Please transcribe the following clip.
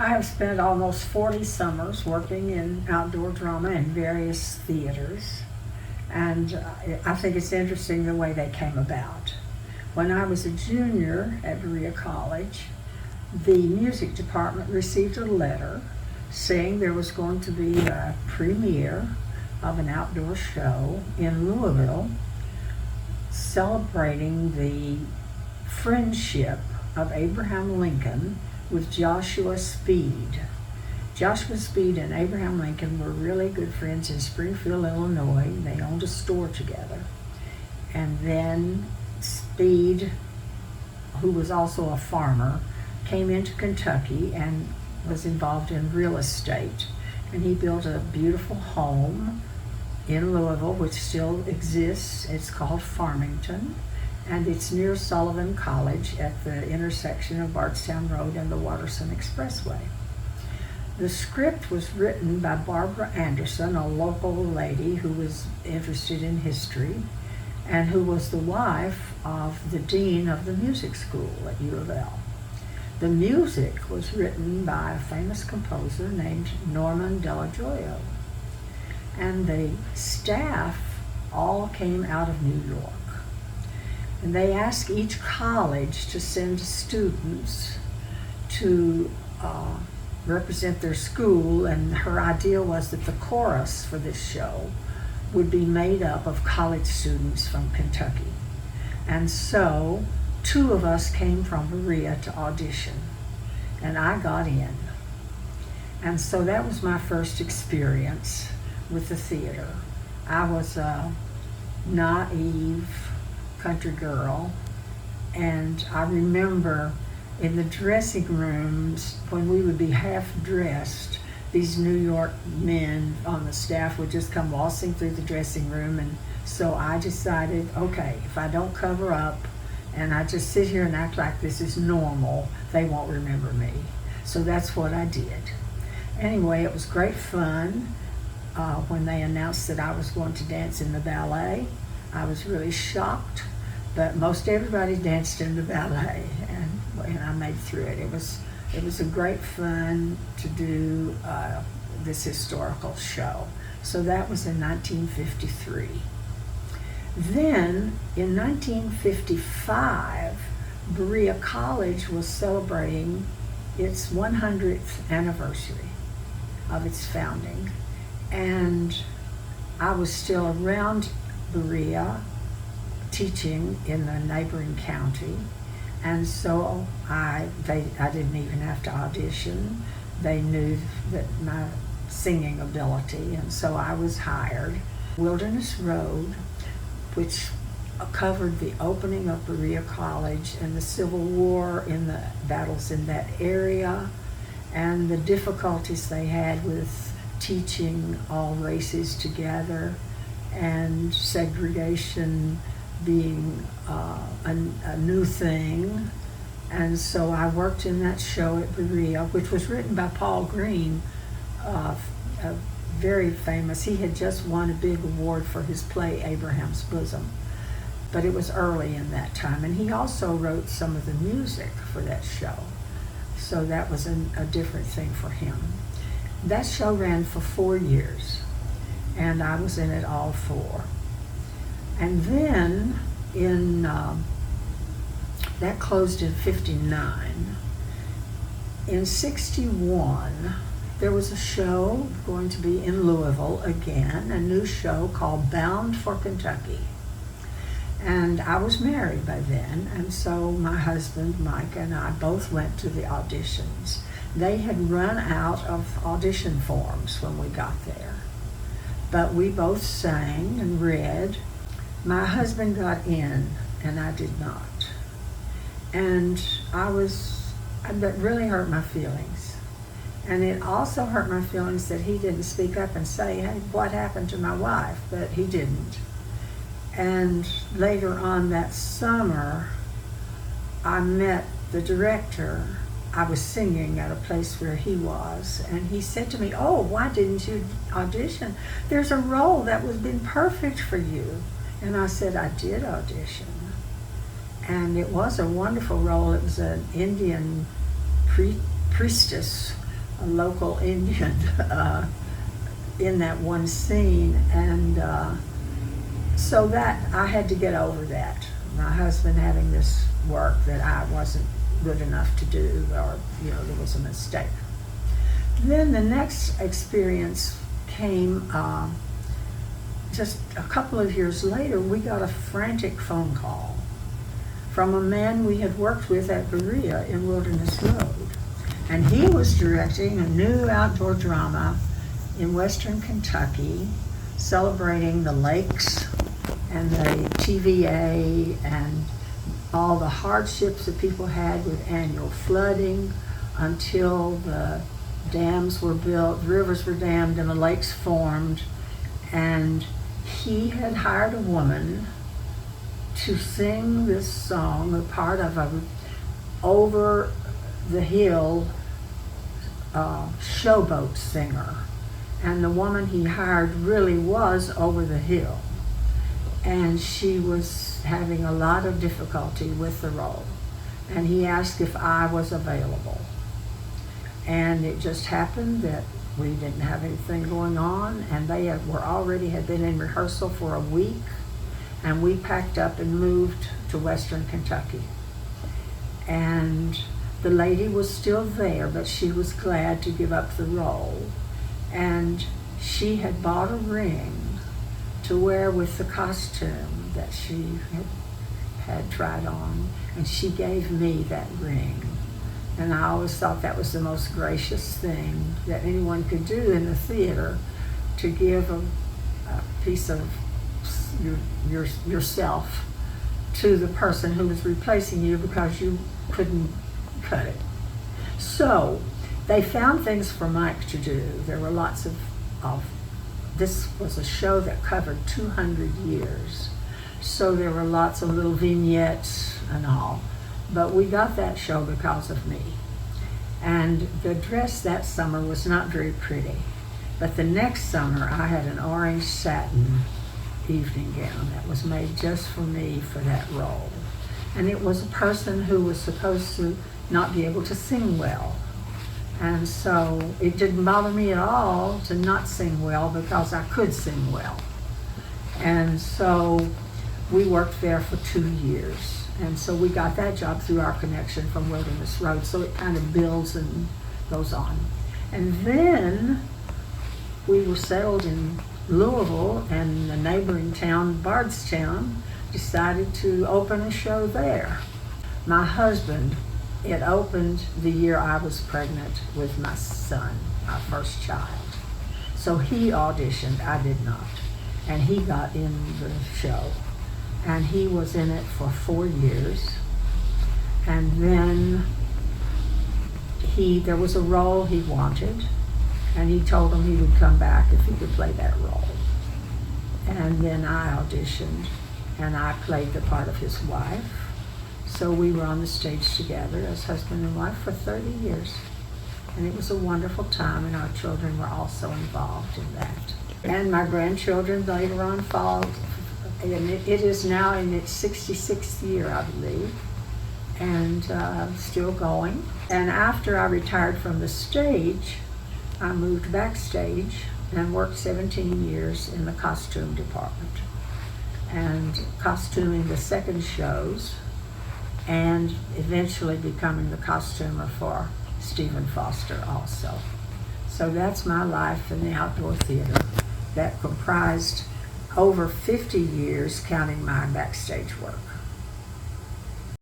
I have spent almost 40 summers working in outdoor drama in various theaters, and I think it's interesting the way they came about. When I was a junior at Berea College, the music department received a letter saying there was going to be a premiere of an outdoor show in Louisville celebrating the friendship of Abraham Lincoln with Joshua Speed. Joshua Speed and Abraham Lincoln were really good friends in Springfield, Illinois. They owned a store together. And then Speed, who was also a farmer, came into Kentucky and was involved in real estate. And he built a beautiful home in Louisville, which still exists. It's called Farmington, and it's near Sullivan College at the intersection of Bardstown Road and the Watterson Expressway. The script was written by Barbara Anderson, a local lady who was interested in history and who was the wife of the dean of the music school at U of L. The music was written by a famous composer named Norman Delajoyo, and the staff all came out of New York. And they asked each college to send students to represent their school, and her idea was that the chorus for this show would be made up of college students from Kentucky. And so 2 of us came from Berea to audition, and I got in. And so that was my first experience with the theater. I was a naive country girl, and I remember in the dressing rooms when we would be half dressed, these New York men on the staff would just come waltzing through the dressing room, and so I decided, okay, if I don't cover up and I just sit here and act like this is normal, they won't remember me. So that's what I did. Anyway, it was great fun. When they announced that I was going to dance in the ballet, I was really shocked, but most everybody danced in the ballet, and I made through it. It was a great fun to do this historical show. So that was in 1953. Then in 1955, Berea College was celebrating its 100th anniversary of its founding. And I was still around Berea teaching in the neighboring county, and so I didn't even have to audition. They knew that my singing ability, and so I was hired. Wilderness Road, which covered the opening of Berea College and the Civil War in the battles in that area, and the difficulties they had with teaching all races together, and segregation being a new thing. And so I worked in that show at Berea, which was written by Paul Green, very famous. He had just won a big award for his play Abraham's Bosom, but it was early in that time. And he also wrote some of the music for that show, so that was a different thing for him. That show ran for 4 years, and I was in it all 4. And then that closed in 59. In 61, there was a show going to be in Louisville again, a new show called Bound for Kentucky. And I was married by then, and so my husband, Mike, and I both went to the auditions. They had run out of audition forms when we got there, but we both sang and read. My husband got in, and I did not. And that really hurt my feelings. And it also hurt my feelings that he didn't speak up and say, hey, what happened to my wife? But he didn't. And later on that summer, I met the director. I was singing at a place where he was, and he said to me, oh, why didn't you audition? There's a role that would have been perfect for you. And I said, I did audition. And it was a wonderful role. It was an Indian priestess a local Indian in that one scene, and so that I had to get over that. My husband having this work that I wasn't good enough to do, or there was a mistake. Then the next experience came just a couple of years later. We got a frantic phone call from a man we had worked with at Berea in Wilderness Road. And he was directing a new outdoor drama in western Kentucky, celebrating the lakes and the TVA and all the hardships that people had with annual flooding until the dams were built, rivers were dammed, and the lakes formed. And he had hired a woman to sing this song, a part of a over the hill showboat singer. And the woman he hired really was over the hill. And she was having a lot of difficulty with the role. And he asked if I was available. And it just happened that we didn't have anything going on, and they had been in rehearsal for a week, and we packed up and moved to western Kentucky. And the lady was still there, but she was glad to give up the role. And she had bought a ring to wear with the costume that she had tried on, and she gave me that ring. And I always thought that was the most gracious thing that anyone could do in the theater, to give a piece of yourself to the person who was replacing you because you couldn't cut it. So they found things for Mike to do. There were lots of this was a show that covered 200 years. So there were lots of little vignettes and all. But we got that show because of me. And the dress that summer was not very pretty. But the next summer I had an orange satin evening gown that was made just for me for that role. And it was a person who was supposed to not be able to sing well. And so it didn't bother me at all to not sing well because I could sing well. And so we worked there for 2 years. And so we got that job through our connection from Wilderness Road. So it kind of builds and goes on. And then we were settled in Louisville, and the neighboring town, Bardstown, decided to open a show there. My husband, it opened the year I was pregnant with my son, my first child. So he auditioned, I did not. And he got in the show. And he was in it for 4 years. And then there was a role he wanted, and he told him he would come back if he could play that role. And then I auditioned, and I played the part of his wife. So we were on the stage together as husband and wife for 30 years. And it was a wonderful time, and our children were also involved in that. And my grandchildren later on followed. And it is now in its 66th year, I believe, and still going. And after I retired from the stage, I moved backstage and worked 17 years in the costume department, and costuming the second shows, and eventually becoming the costumer for Stephen Foster also. So that's my life in the outdoor theater that comprised over 50 years, counting my backstage work.